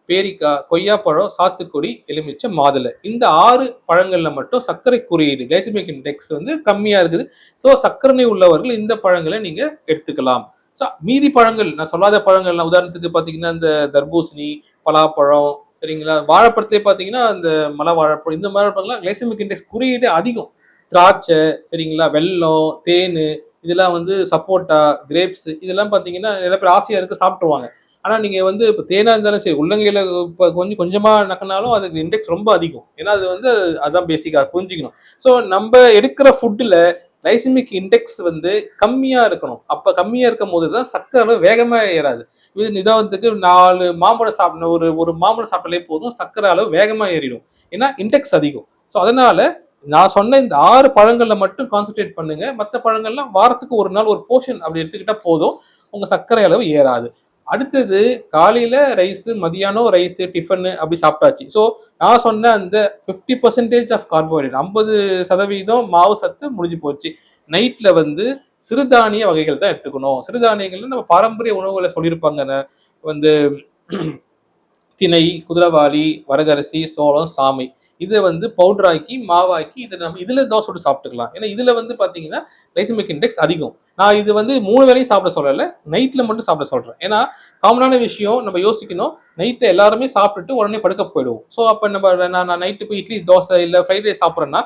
பேரிக்காய், கொய்யாப்பழம், சாத்துக்குடி, எலுமிச்சை, மாதுளை. இந்த 6 பழங்கள்ல மட்டும் சர்க்கரை குறியீடு, கிளைசிமிக் இண்டெக்ஸ் வந்து கம்மியா இருக்குது. ஸோ சர்க்கரை நோய் உள்ளவர்கள் இந்த பழங்களை நீங்க எடுத்துக்கலாம். ஸோ மீதி பழங்கள், நான் சொல்லாத பழங்கள்லாம் உதாரணத்துக்கு பாத்தீங்கன்னா இந்த தர்பூசணி, பலாப்பழம், சரிங்களா, வாழைப்பழத்திலே பாத்தீங்கன்னா இந்த மலை வாழைப்பழம், இந்த மாதிரி பழங்கள்லாம் கிளைசிமிக் இண்டெக்ஸ் குறியீடு அதிகம். திராட்சை, சரிங்களா, வெல்லம், தேன், இதெல்லாம் வந்து சப்போட்டா, கிரேப்ஸ், இதெல்லாம் பாத்தீங்கன்னா நிறைய பேர் ஆசையா இருக்கு சாப்பிட்டுருவாங்க. ஆனா நீங்க வந்து இப்போ தேனா இருந்தாலும் சரி, உள்ளங்கையில இப்போ கொஞ்சமா நக்கினாலும் அதுக்கு இண்டெக்ஸ் ரொம்ப அதிகம். ஏன்னா அது வந்து அதான் பேசிக்கா புரிஞ்சுக்கணும். ஸோ நம்ம எடுக்கிற ஃபுட்டுல கிளைசிமிக் இண்டெக்ஸ் வந்து கம்மியா இருக்கணும். அப்ப கம்மியா இருக்கும் போது தான் சர்க்கரை அளவு வேகமா ஏறாது. இது நிதானத்துக்கு 4 மாம்பழம் சாப்பிடணும், ஒரு மாம்பழம் சாப்பிட்டாலே போதும், சர்க்கரை அளவு வேகமா ஏறிடும். ஏன்னா இண்டெக்ஸ் அதிகம். ஸோ அதனால நான் சொன்ன இந்த 6 பழங்கள்ல மட்டும் கான்சென்ட்ரேட் பண்ணுங்க. மற்ற பழங்கள்லாம் வாரத்துக்கு ஒரு நாள் ஒரு போர்ஷன் அப்படி எடுத்துக்கிட்டா போதும், உங்க சர்க்கரை அளவு ஏறாது. அடுத்தது காலையில ரைஸ், மதியானம் ரைஸ், டிஃபன் அப்படி சாப்பிட்டாச்சு. ஸோ நான் சொன்ன அந்த 50% ஆஃப் கார்போஹைட்ரேட், 50% மாவு சத்து முடிஞ்சு போச்சு. நைட்ல வந்து சிறுதானிய வகைகள் தான் எடுத்துக்கணும். சிறுதானியங்கள்ல நம்ம பாரம்பரிய உணவுகளை சொல்லியிருப்பாங்க, வந்து திணை, குதிரவாளி, வரகரிசி, சோளம், சாமை, இதை வந்து பவுடர் ஆக்கி மாவாக்கி இதை நம்ம இதுல தோசை சுட்டு சாப்பிட்டுக்கலாம். ஏன்னா இதுல வந்து பாத்தீங்கன்னா கிளைசிமிக் இண்டெக்ஸ் அதிகம். நான் இது வந்து 3 வேளையும் சாப்பிட சொல்லல, நைட்ல மட்டும் சாப்பிட சொல்றேன். ஏன்னா காமனான விஷயம் நம்ம யோசிக்கணும், நைட்டு எல்லாருமே சாப்பிட்டுட்டு உடனே படுக்க போயிடுவோம். ஸோ அப்ப நான் நைட்டு போய் இட்லி, தோசை இல்ல ஃப்ரைட் ரைஸ் சாப்பிட்றேன்னா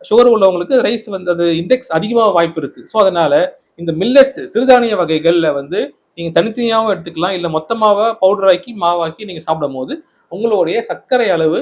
சுகர் உள்ளவங்களுக்கு ரைஸ் வந்து அது இண்டெக்ஸ் அதிகமாக வாய்ப்பு இருக்கு. ஸோ அதனால இந்த மில்லட்ஸ், சிறுதானிய வகைகள்ல வந்து நீங்க தனித்தனியாகவும் எடுத்துக்கலாம், இல்ல மொத்தமாவா பவுடர் ஆக்கி மாவாக்கி நீங்க சாப்பிடும் போது உங்களுடைய சர்க்கரை அளவு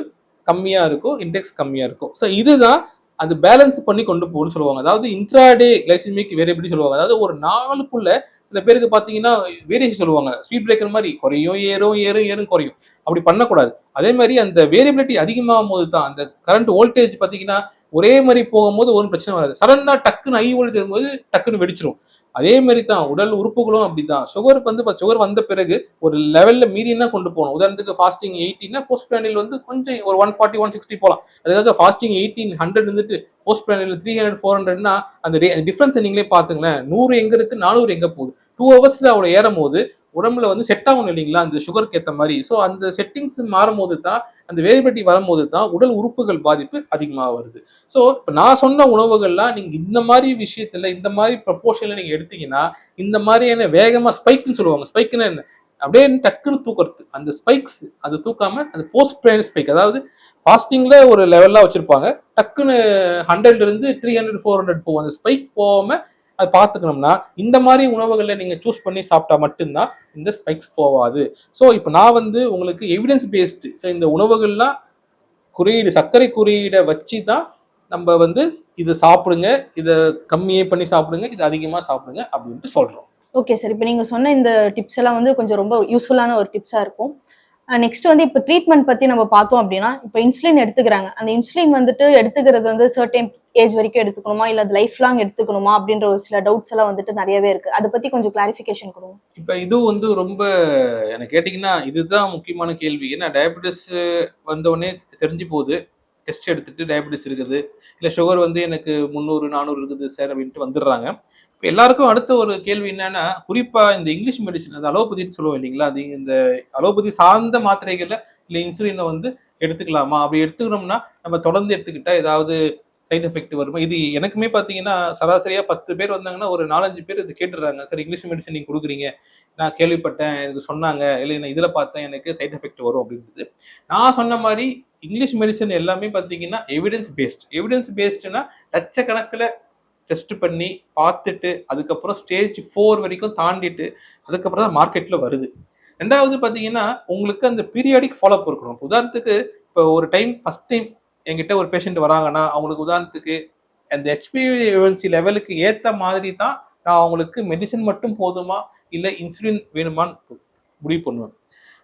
கம்மியா இருக்கும், இண்டெக்ஸ் கம்மியா இருக்கும். ஸோ இதுதான் அது பேலன்ஸ் பண்ணி கொண்டு போகணும்னு சொல்லுவாங்க. அதாவது இன்ட்ராடே கிளைசிமிக் வேரியபிலிட்டி சொல்லுவாங்க. அதாவது ஒரு நாளுக்குள்ள சில பேருக்கு பாத்தீங்கன்னா வேரியேஷன் சொல்லுவாங்க, ஸ்பீட் பிரேக்கர் மாதிரி குறையும் ஏறும் ஏறும் ஏறும் குறையும். அப்படி பண்ணக்கூடாது. அதே மாதிரி அந்த வேரியபிலிட்டி அதிகமாகும் போது தான் அந்த கரண்ட் வோல்டேஜ் பாத்தீங்கன்னா ஒரே மாதிரி போகும்போது ஒன்றும் பிரச்சனை வராது. சடனா டக்குன்னு ஹை வோல்டேஜ் போது டக்குன்னு வெடிச்சிரும். அதே மாதிரி தான் உடல் உறுப்புகளும் அப்படிதான். சுகருக்கு வந்து சுகர் வந்த பிறகு ஒரு லெவல்ல மீறினா கொண்டு போகணும். உதாரணத்துக்கு ஃபாஸ்டிங் 80 போஸ்ட் பிராண்டில் வந்து கொஞ்சம் ஒரு 140 160 போகலாம். அதுக்காக ஃபாஸ்டிங் 18 100 இருந்துட்டு போஸ்ட் பிராண்டில் 300 400னா அந்த டிஃபரன்ஸ் நீங்களே பாத்துங்களேன். 100 எங்க இருக்கு, 400 எங்க போகுது. 2 ஹவர்ஸ்ல அவ்வளவு ஏறும் போது உடம்புல வந்து செட் ஆகும் இல்லைங்களா அந்த சுகருக்கு ஏற்ற மாதிரி. ஸோ அந்த செட்டிங்ஸ் மாறும் போது தான், அந்த வேரியபிலிட்டி வரும்போது தான் உடல் உறுப்புகள் பாதிப்பு அதிகமாக வருது. ஸோ இப்போ நான் சொன்ன உணவுகள்லாம் நீங்க இந்த மாதிரி விஷயத்துல இந்த மாதிரி ப்ரப்போர்ஷன்ல நீங்க எடுத்தீங்கன்னா இந்த மாதிரியான வேகமா ஸ்பைக்னு சொல்லுவாங்க. ஸ்பைக்னா என்ன, அப்படியே டக்குன்னு தூக்குறது. அந்த ஸ்பைக்ஸ் அது தூக்காம அந்த போஸ்ட் பிராண்ட் ஸ்பைக், அதாவது ஃபாஸ்டிங்ல ஒரு லெவல்லாம் வச்சிருப்பாங்க, டக்குன்னு 100ல இருந்து 300 400 போகும். அந்த ஸ்பைக் போகாம அது பார்த்துக்கணும்னா இந்த மாதிரி உணவுகளை நீங்க சூஸ் பண்ணி சாப்பிட்டா மட்டும்தான் இந்த ஸ்பைக்ஸ் போகாது. ஸோ இப்போ நான் வந்து உங்களுக்கு எவிடன்ஸ் பேஸ்டு, ஸோ இந்த உணவுகள்லாம் குறியீடு சர்க்கரை குறியீடை வச்சு தான் நம்ம வந்து இதை சாப்பிடுங்க, இதை கம்மியே பண்ணி சாப்பிடுங்க, இது அதிகமாக சாப்பிடுங்க அப்படின்ட்டு சொல்றோம். Okay sir. இப்போ நீங்க சொன்ன இந்த டிப்ஸ் எல்லாம் வந்து கொஞ்சம் ரொம்ப யூஸ்ஃபுல்லான ஒரு டிப்ஸா இருக்கும். நெக்ஸ்ட் வந்து இப்போ ட்ரீட்மெண்ட் பத்தி நம்ம பார்த்தோம் அப்படின்னா, இப்போ இன்சுலின் எடுத்துக்கிறாங்க. அந்த இன்சுலின் வந்துட்டு எடுத்துக்கிறது வந்து சர்டைன் ஏஜ் வரைக்கும் எடுத்துக்கணுமா, இல்ல அது லைஃப் லாங் எடுத்துக்கணுமா அப்படின்ற ஒரு சில டவுட்ஸ் எல்லாம் வந்துட்டு நிறையவே இருக்கு. அதை பத்தி கொஞ்சம் கிளாரிஃபிகேஷன் கொடுங்க. இப்போ இது வந்து ரொம்ப எனக்கு கேட்டிங்கன்னா இதுதான் முக்கியமான கேள்வி. ஏன்னா டயபெட்டிஸ் வந்தவொடனே தெரிஞ்சு போகுது, டெஸ்ட் எடுத்துட்டு டயபெட்டிஸ் இருக்குது, இல்லை சுகர் வந்து எனக்கு 300 400 இருக்குது சார் அப்படின்ட்டு வந்துடுறாங்க. இப்போ எல்லாருக்கும் அடுத்த ஒரு கேள்வி என்னன்னா, குறிப்பா இந்த இங்கிலீஷ் மெடிசன், அந்த அலோபதின்னு சொல்லுவோம் இல்லைங்களா, அது இந்த அலோபதி சார்ந்த மாத்திரைகளை இல்லை இன்சுலினை வந்து எடுத்துக்கலாமா, அப்படி எடுத்துக்கணும்னா நம்ம தொடர்ந்து எடுத்துக்கிட்டா ஏதாவது சைட் எஃபெக்ட் வருமா? இது எனக்குமே பார்த்தீங்கன்னா சராசரியா 10 பேர் வந்தாங்கன்னா ஒரு 4-5 பேர் இது கேட்டுடுறாங்க, சார் இங்கிலீஷ் மெடிசன் நீங்க கொடுக்குறீங்க, நான் கேள்விப்பட்டேன், எனக்கு சொன்னாங்க, இல்லை நான் இதில் பார்த்தேன் எனக்கு சைட் எஃபெக்ட் வரும் அப்படின்றது. நான் சொன்ன மாதிரி இங்கிலீஷ் மெடிசன் எல்லாமே பார்த்தீங்கன்னா எவிடன்ஸ் பேஸ்ட். எவிடன்ஸ் பேஸ்டுனா லட்சக்கணக்கில் டெஸ்ட் பண்ணி பார்த்துட்டு அதுக்கப்புறம் ஸ்டேஜ் 4 வரைக்கும் தாண்டிட்டு அதுக்கப்புறம் தான் மார்க்கெட்ல வருது. ரெண்டாவது பார்த்தீங்கன்னா உங்களுக்கு அந்த பீரியாடிக் ஃபாலோஅப் இருக்கணும். உதாரணத்துக்கு இப்போ ஒரு டைம் ஃபர்ஸ்ட் டைம் என்கிட்ட ஒரு பேஷண்ட் வராங்கன்னா அவங்களுக்கு உதாரணத்துக்கு அந்த HbA1c லெவலுக்கு ஏற்ற மாதிரி தான் நான் அவங்களுக்கு மெடிசன் மட்டும் போதுமா இல்லை இன்சுலின் வேணுமான்னு முடிவு பண்ணுவேன்.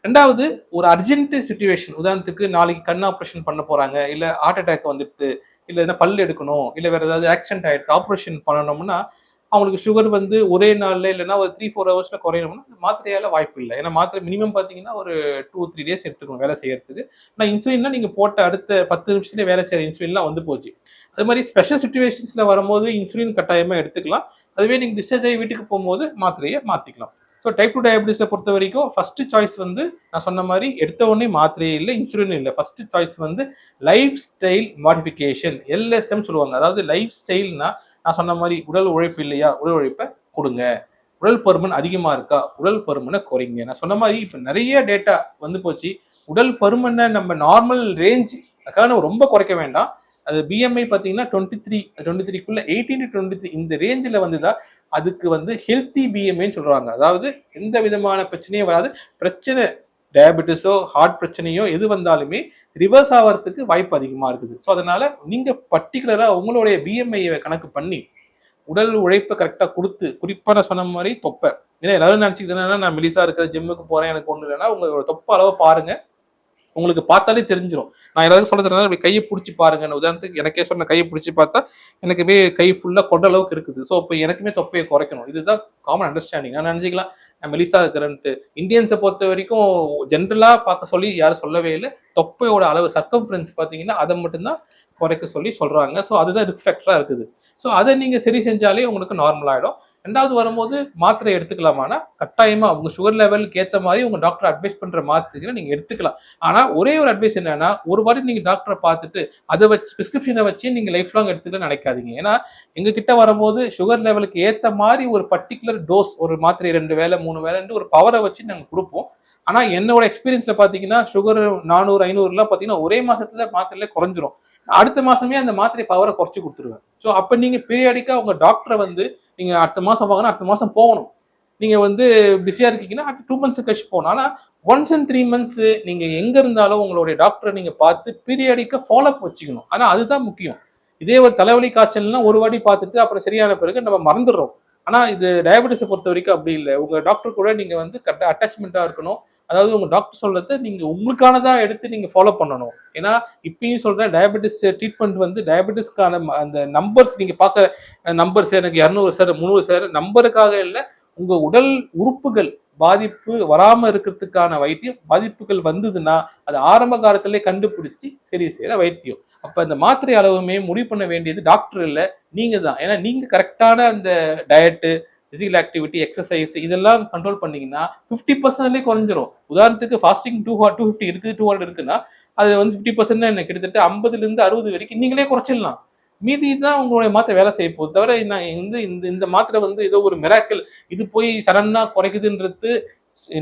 ரெண்டாவது ஒரு அர்ஜென்ட் சுச்சுவேஷன், உதாரணத்துக்கு நாளைக்கு கண் ஆப்ரேஷன் பண்ண போறாங்க, இல்லை ஹார்ட் அட்டாக் வந்துட்டு, இல்லை எதனா பல் எடுக்கணும், இல்லை வேற ஏதாவது ஆக்சிடென்ட் ஆயிடுச்சு ஆப்ரேஷன் பண்ணணும்னா அவங்களுக்கு சுகர் வந்து ஒரே நாள்ல இல்லைன்னா ஒரு 3-4 ஹவர்ஸ்ல குறையணும்னா மாத்திரையால வாய்ப்பு இல்லை. ஏன்னா மாத்திரை மினிமம் பார்த்தீங்கன்னா ஒரு 2-3 டேஸ் எடுத்துக்கணும் வேலை செய்யறதுக்கு. ஆனால் இன்சுலின்னா நீங்க போட்ட அடுத்த 10 நிமிஷத்துல வேலை செய்யற இன்சுலின்லாம் வந்து போச்சு. அது மாதிரி ஸ்பெஷல் சுச்சுவேஷன்ஸ்ல வரும்போது இன்சுலின் கட்டாயமா எடுத்துக்கலாம். அதுவே நீங்க டிஸ்சார்ஜ் ஆகி வீட்டுக்கு போகும்போது மாத்திரையை மாத்திக்கலாம். ஸோ டைப் 2 டயபிட்டிஸை பொறுத்த வரைக்கும் ஃபர்ஸ்ட் சாய்ஸ் வந்து நான் சொன்ன மாதிரி எடுத்த உடனே மாத்திரையே இல்லை, இன்சுலின் இல்லை. ஃபர்ஸ்ட் சாய்ஸ் வந்து லைஃப் ஸ்டைல் மாடிஃபிகேஷன், LSM சொல்லுவாங்க. அதாவது லைஃப் ஸ்டைல்னா நான் சொன்ன மாதிரி உடல் உழைப்பு இல்லையா, உடல் உழைப்பை கொடுங்க. உடல் பருமன் அதிகமா இருக்கா, உடல் பருமனை குறைங்க. நான் சொன்ன மாதிரி இப்போ நிறைய டேட்டா வந்து போச்சு. உடல் பருமனை நம்ம நார்மல் ரேஞ்ச் அதுக்காக நம்ம ரொம்ப குறைக்க வேண்டாம். அது BMI பார்த்தீங்கன்னா 23க்குள்ள 18 to 23 இந்த ரேஞ்சில் வந்துதான் அதுக்கு வந்து ஹெல்த்தி BMIன்னு சொல்றாங்க. அதாவது எந்த விதமான பிரச்சனையும் வராது. பிரச்சனை டயபெட்டிஸோ ஹார்ட் பிரச்சனையோ எது வந்தாலுமே ரிவர்ஸ் ஆகிறதுக்கு வாய்ப்பு அதிகமா இருக்குது. ஸோ அதனால நீங்க பர்டிகுலரா உங்களுடைய BMI-யை கணக்கு பண்ணி உடல் உழைப்பை கரெக்டாக கொடுத்து, குறிப்பா நான் சொன்ன மாதிரி தொப்பை, ஏன்னா எல்லாரும் நினைச்சுக்கிட்டேன்னா நான் மெலிசா இருக்கிற ஜிம்முக்கு போறேன் எனக்கு ஒண்ணு இல்லைன்னா உங்களோட தொப்பை அளவை பாருங்க, உங்களுக்கு பார்த்தாலே தெரிஞ்சிடும். நான் எல்லாரும் சொல்றதுனால அப்படி கையை பிடிச்சி பாருங்க. உதாரணத்துக்கு எனக்கே சொன்ன கையை பிடிச்சி பார்த்தா எனக்குமே கை ஃபுல்லா கொண்ட அளவுக்கு இருக்குது. ஸோ இப்போ எனக்குமே தொப்பையை குறைக்கணும். இதுதான் காமன் அண்டர்ஸ்டாண்டிங். நான் நினைச்சிக்கலாம் நான் மெலிசா இருக்கிறேன்ட்டு. இந்தியன்ஸை பொறுத்த வரைக்கும் ஜென்ரலா பார்க்க சொல்லி யாரும் சொல்லவே இல்லை. தொப்பையோட அளவு சர்க்கம்ஃபரன்ஸ் பார்த்தீங்கன்னா அதை மட்டும்தான் குறைக்க சொல்லி சொல்றாங்க. ஸோ அதுதான் ரிஸ்க் ஃபேக்டரா இருக்குது. ஸோ அதை நீங்க சரி செஞ்சாலே உங்களுக்கு நார்மல் ஆயிடும். ரெண்டாவது வரும்போது மாத்திரை எடுத்துக்கலாமானா கட்டாயமா உங்க சுகர் லெவலுக்கு ஏற்ற மாதிரி உங்க டாக்டர் அட்வைஸ் பண்ற மாத்திரை நீங்க எடுத்துக்கலாம். ஆனா ஒரே ஒரு அட்வைஸ் என்னன்னா, ஒரு வாட்டி நீங்க டாக்டரை பார்த்துட்டு அதை வச்சு பிரிஸ்கிரிப்ஷனை வச்சு நீங்க லைஃப் லாங் எடுத்துக்கலாம் நினைக்காதீங்க. ஏன்னா எங்க கிட்ட வரும்போது சுகர் லெவலுக்கு ஏற்ற மாதிரி ஒரு பர்டிகுலர் டோஸ், ஒரு மாத்திரை 2 வேளை 3 வேளைன்னு ஒரு பவரை வச்சு நாங்க கொடுப்போம். ஆனா என்னோட எக்ஸ்பீரியன்ஸ்ல பாத்தீங்கன்னா சுகர் 400 500 பாத்தீங்கன்னா ஒரே மாசத்துல மாத்திரையில குறைஞ்சிரும். அடுத்த மாசமே அந்த மாத்திரை பவரை குறைச்சு கொடுத்துருவேன். ஸோ அப்ப நீங்க பீரியாடிக்கா உங்க டாக்டரை வந்து நீங்க அடுத்த மாசம் வாங்கினா அடுத்த மாசம் போகணும். நீங்க வந்து பிஸியா இருக்கீங்கன்னா 2 months கழிச்சு போகணும். ஆனா 1 in 3 months நீங்க எங்க இருந்தாலும் உங்களுடைய டாக்டரை நீங்க பார்த்து பீரியாடிக்கா ஃபாலோ அப் வச்சுக்கணும். ஆனா அதுதான் முக்கியம். இதே ஒரு தலைவலி காய்ச்சல்னா ஒரு வாட்டி பார்த்துட்டு அப்புறம் சரியான பிறகு நம்ம மறந்துடுறோம். ஆனா இது டயபெட்டிஸை பொறுத்த வரைக்கும் அப்படி இல்லை. உங்க டாக்டர் கூட நீங்க வந்து கரெக்டாக அட்டாச்மெண்ட்டா இருக்கணும். அதாவது உங்க டாக்டர் சொல்றதை நீங்க உங்களுக்கானதா எடுத்து நீங்க ஃபாலோ பண்ணணும். ஏன்னா இப்பயும் சொல்றேன், டயபெட்டிஸ் ட்ரீட்மெண்ட் வந்து டயபெட்டிஸ்க்கான அந்த நம்பர்ஸ் நீங்க பார்க்க நம்பர்ஸ் எனக்கு 200 சார் 300 சார் நம்பருக்காக இல்லை, உங்க உடல் உறுப்புகள் பாதிப்பு வராம இருக்கிறதுக்கான வைத்தியம், பாதிப்புகள் வந்ததுன்னா அது ஆரம்ப காலத்திலே கண்டுபிடிச்சு சரி செய்யற வைத்தியம். அப்ப அந்த மாத்திரை அளவுமே முடிவு பண்ண வேண்டியது டாக்டர் இல்ல, நீங்க தான். ஏன்னா நீங்க கரெக்டான அந்த டயட்டு, பிசிக்கல் ஆக்டிவிட்டி, எக்ஸசைஸ் இதெல்லாம் கண்ட்ரோல் பண்ணீங்கன்னா 50% குறைஞ்சிரும். உதாரணத்துக்கு ஃபாஸ்டிங் 250 இருக்குது, 200 இருக்குன்னா அது வந்து 50% என்ன கிட்டத்தட்ட 50ல இருந்து 60 வரைக்கும் நீங்களே குறைச்சிடலாம். மீதி தான் உங்களுடைய மாத்திரை வேலை செய்ய போகுது தவிர, நான் இந்த இந்த இந்த மாத்திரை வந்து ஏதோ ஒரு மிராக்கிள் இது போய் சடனா குறைக்குதுன்றது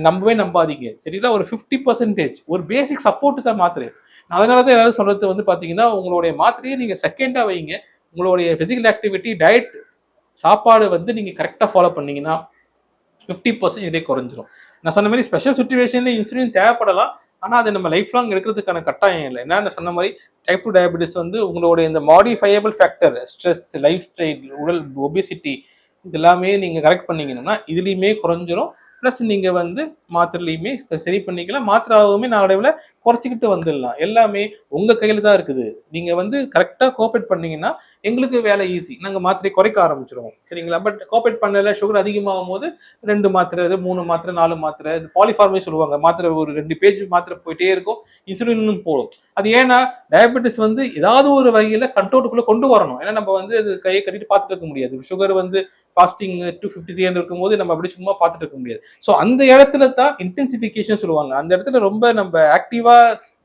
நம்பவே நம்பாதீங்க. சரிங்களா? ஒரு 50% ஒரு பேசிக் சப்போர்ட் தான் மாத்திரை. அதனாலதான் எல்லாரும் சொல்றது வந்து பாத்தீங்கன்னா, உங்களுடைய மாத்திரையை நீங்க செகண்டா வைங்க. உங்களுடைய பிசிக்கல் ஆக்டிவிட்டி, டயட், சாப்பாடு வந்து நீங்க கரெக்டா ஃபாலோ பண்ணீங்கன்னா 50% இதே குறைஞ்சிரும். நான் சொன்ன மாதிரி ஸ்பெஷல் சுச்சுவேஷன்ல இன்சுலின் தேவைப்படலாம். ஆனா அது நம்ம லைஃப் லாங் எடுக்கிறதுக்கான கட்டாயம் இல்லை. ஏன்னா நான் சொன்ன மாதிரி டைப் 2 டயபெட்டிஸ் வந்து உங்களுடைய இந்த modifiable factor, stress, life style, உடல் ஒபிசிட்டி இது எல்லாமே நீங்க கரெக்ட் பண்ணீங்கன்னா இதுலயுமே குறைஞ்சிரும். ப்ளஸ் நீங்க வந்து மாத்திரையிலையுமே சரி பண்ணிக்கலாம். மாத்திரை அளவுமே நாளடைவில் குறைச்சிக்கிட்டு வந்துடலாம். எல்லாமே உங்க கையில தான் இருக்குது. நீங்க வந்து கரெக்டா கோஆப்ரேட் பண்ணீங்கன்னா எங்களுக்கு வேலை ஈஸி. நாங்க மாத்திரையை குறைக்க ஆரம்பிச்சிருவோம். சரிங்களா? பட் கோஆப்ரேட் பண்ணல, சுகர் அதிகமாகும் போது 2 மாத்திரை, 3 மாத்திரை, 4 மாத்திரை, பாலிஃபார்மே சொல்லுவாங்க. மாத்திரை ஒரு 2 பேஜ் மாத்திரை போயிட்டே இருக்கும், இன்சுலினும் போடும். அது ஏன்னா டயபெட்டிஸ் வந்து ஏதாவது ஒரு வகையில கண்ட்ரோலுக்குள்ள கொண்டு வரணும். ஏன்னா நம்ம வந்து அது கையை கட்டிட்டு பார்த்துட்டு இருக்க முடியாது. சுகர் வந்து ஃபாஸ்டிங் 250 300 இருக்கும்போது நம்ம அப்படி சும்மா பார்த்துட்டு இருக்க முடியாது. ஸோ அந்த இடத்துல தான் இன்டென்சிஃபிகேஷன் சொல்லுவாங்க. அந்த இடத்துல ரொம்ப நம்ம ஆக்டிவா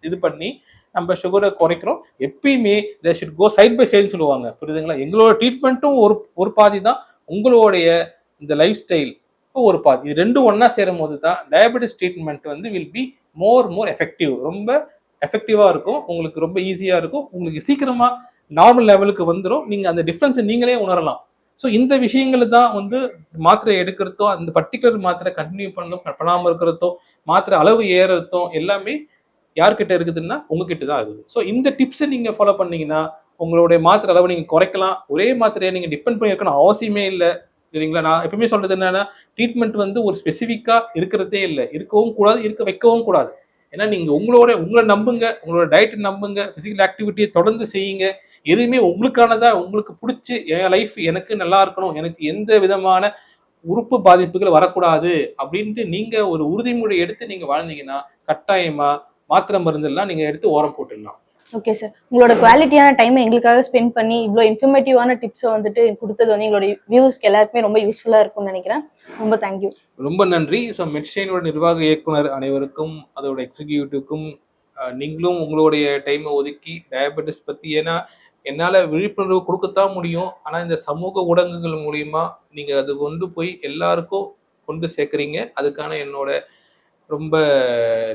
இது பண்ணி நம்ம சுகரை குறைக்கிறோம். எப்பயுமே they should go side by side சொல்லுவாங்க. புரியுதுங்களா? எங்களோட ட்ரீட்மெண்ட்டும் ஒரு பாதி தான், உங்களுடைய இந்த லைஃப் ஸ்டைல் ஒரு பாதி. இது ரெண்டும் ஒன்னா சேரும் போது தான் டயபெட்டிஸ் ட்ரீட்மெண்ட் வந்து வில் பி மோர் எஃபெக்டிவ். ரொம்ப எஃபெக்டிவா இருக்கும். உங்களுக்கு ரொம்ப ஈஸியா இருக்கும். உங்களுக்கு சீக்கிரமா நார்மல் லெவலுக்கு வந்துடும். நீங்க அந்த டிஃபரன்ஸை நீங்களே உணரலாம். ஸோ இந்த விஷயங்கள் தான் வந்து மாத்திரை எடுக்கிறதோ, அந்த பர்டிகுலர் மாத்திரை கண்டினியூ பண்ணாம இருக்கிறதோ, மாத்திரை அளவு ஏறதோ எல்லாமே யார்கிட்ட இருக்குதுன்னா உங்ககிட்ட தான் இருக்குது. ஸோ இந்த டிப்ஸை நீங்க ஃபாலோ பண்ணீங்கன்னா உங்களுடைய மாத்திரை அளவு நீங்க குறைக்கலாம். ஒரே மாத்திரையை நீங்க டிபெண்ட் பண்ணி இருக்கணும் அவசியமே இல்லை. சரிங்களா? நான் எப்பவுமே சொல்றது என்னன்னா, ட்ரீட்மெண்ட் வந்து ஒரு ஸ்பெசிஃபிக்கா இருக்கிறதே இல்லை. இருக்கவும் கூடாது, இருக்க வைக்கவும் கூடாது. ஏன்னா நீங்க உங்களை நம்புங்க, உங்களோட டயட்டை நம்புங்க, பிசிக்கல் ஆக்டிவிட்டியை தொடர்ந்து செய்யுங்க. எதுவுமே உங்களுக்கானதா, உங்களுக்கு பிடிச்சி என் லைஃப் எனக்கு நல்லா இருக்கணும், எனக்கு எந்த விதமான உறுப்பு பாதிப்புகள் வரக்கூடாது அப்படின்ட்டு நீங்க ஒரு உறுதிமொழி எடுத்து நீங்க வாழ்ந்தீங்கன்னா கட்டாயமா மாத்திரை மருந்து எல்லாம் நீங்க எடுத்து ஓரம் போட்டுடலாம். ஓகே சார், உங்களோட குவாலிட்டியான டைமை எங்களுக்காக ஸ்பெண்ட் பண்ணி இவ்வளோ இன்ஃபர்மேட்டிவான டிப்ஸை வந்துட்டு கொடுத்தது வந்து எங்களோட வியூவர்ஸ்க்கு எல்லாருக்குமே ரொம்ப யூஸ்ஃபுல்லாக இருக்கும்னு நினைக்கிறேன். ரொம்ப தேங்க்யூ. ரொம்ப நன்றி. ஸோ மெட்ஷைனோட நிர்வாக இயக்குனர் அனைவருக்கும், அதோட எக்ஸிக்யூட்டிவ்க்கும், நீங்களும் உங்களுடைய டைமை ஒதுக்கி டயபெட்டிஸ் பற்றி, ஏன்னா என்னால் விழிப்புணர்வு கொடுக்கத்தான் முடியும். ஆனால் இந்த சமூக ஊடகங்கள் மூலியமா நீங்கள் அது கொண்டு போய் எல்லாருக்கும் கொண்டு சேர்க்குறீங்க. அதுக்கான என்னோட ரொம்ப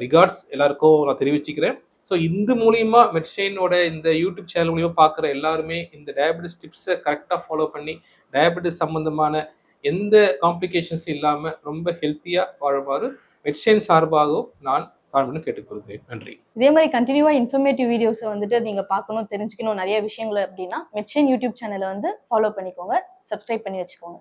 ரிகார்ட்ஸ் எல்லாருக்கும் நான் தெரிவிச்சுக்கிறேன். ஸோ இந்த மூலியமா மெட்ஷைனோட இந்த யூடியூப் சேனல் மூலியமா பார்க்குற எல்லாருமே இந்த டயபெட்டிஸ் டிப்ஸை கரெக்டாக ஃபாலோ பண்ணி டயபெட்டிஸ் சம்பந்தமான எந்த காம்ப்ளிகேஷன்ஸ் இல்லாமல் ரொம்ப ஹெல்த்தியாக வாழுமாறு மெட்ஷைன் சார்பாகவும் நான் தாழ்மையுடன் கேட்டுக்கொள்கிறேன். நன்றி. இதே மாதிரி கண்டினியூவா இன்ஃபர்மேட்டிவ் வீடியோஸை வந்துட்டு நீங்க பார்க்கணும், தெரிஞ்சுக்கணும் நிறைய விஷயங்கள் அப்படின்னா மெட்ஷைன் யூடியூப் சேனலை வந்து ஃபாலோ பண்ணிக்கோங்க, சப்ஸ்கிரைப் பண்ணி வச்சுக்கோங்க.